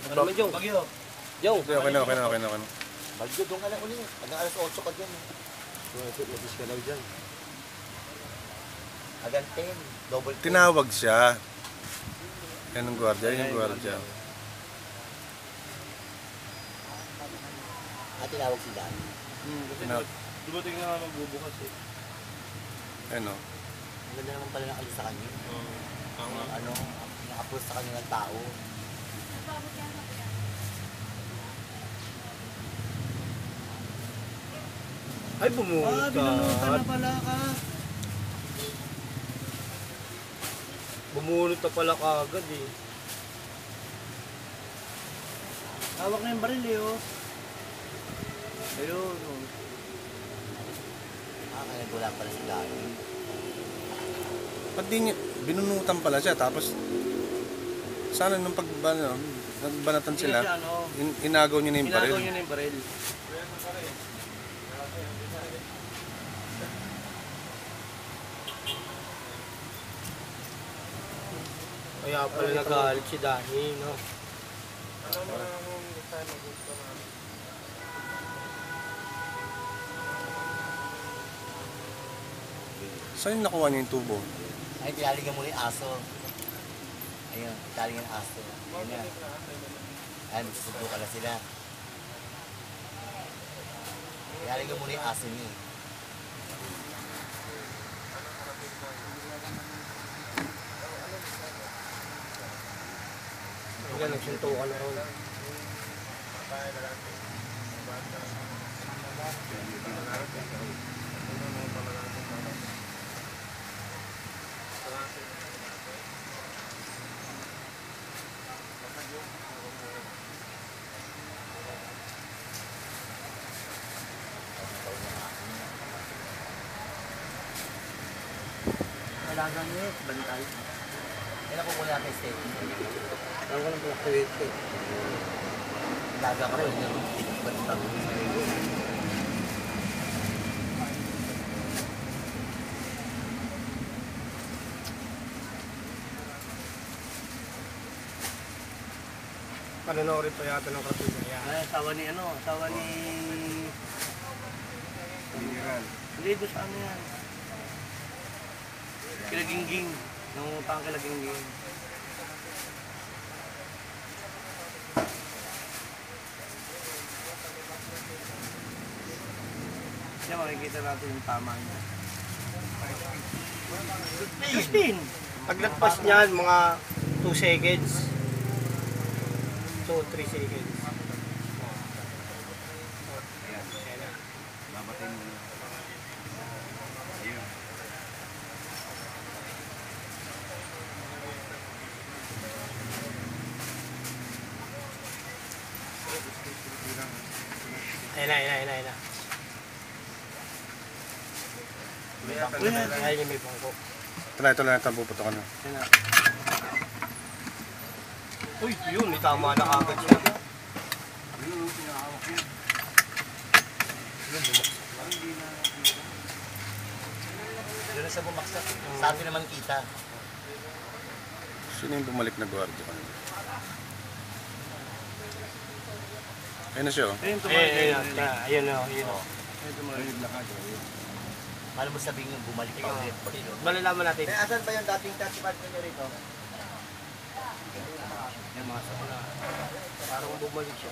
Ano naman, Jong? Bagyo. Jong. Okay na. Bagyo, doon ka lang ulit. Hanggang alas 8 ka dyan. Labis ka daw dyan. Hanggang 10. Double 10. Tinawag siya. Yan ang gwardiya, yung gwardiya. Tinawag si Dan. Dumating na nga magbubukas eh. Ano? Ang ganda naman pala ng alis sa kanya. Naka-approach sa kanya ng tao. Ay, bumunot ka. na pala ka. Bumunot na pala kagad eh. Hawak na yung baril eh, oh. Ayun, oh. Kaya wala pala si Dan. Ba't di niya, binunutan pala siya, tapos sana nung nagbanatan sila, inagaw niya na yung baril. Inagaw niya na yung baril. Kaya pala nagalit si Danny, no? Saan nakuha niya yung tubo? Ay, tilaligyan mo yung aso. Ayun, tilaligyan ng aso. Ayun na. Ayan, susundo ka na sila. Tilaligyan mo yung aso niya. Hanggang nagsuntukan na ron. Alaga niya, bantay. Kaya nakukuha natin statement. Ang ko ng fluctuate eh. Alaga ka rin yung bantay. Panonoorin pa yata ng kartuga yan. Ay, asawa ni ano? Asawa ni... Hindi, doon sa ano yan? Kilagingging. Nung pang kilagingging. Yan, makikita natin yung tama niya. 15! Paglagpas niyan, mga 2 seconds. So, 3 seconds. Ayun na. Ayun yung may bangko. Ito lang ito, puputo ka na. Uy, yun, may tama na agad siya. Doon na sa bumaksak. Sabi naman kita. Sino yung bumalik na gwardiya? Ayun na siya, oh. Ayun na. Paano mo sabihin yung bumalik pa ulit? Malalaman natin. Asan ba yung dating touchpad nyo rito? Yung mga sakula. Parang bumalik siya.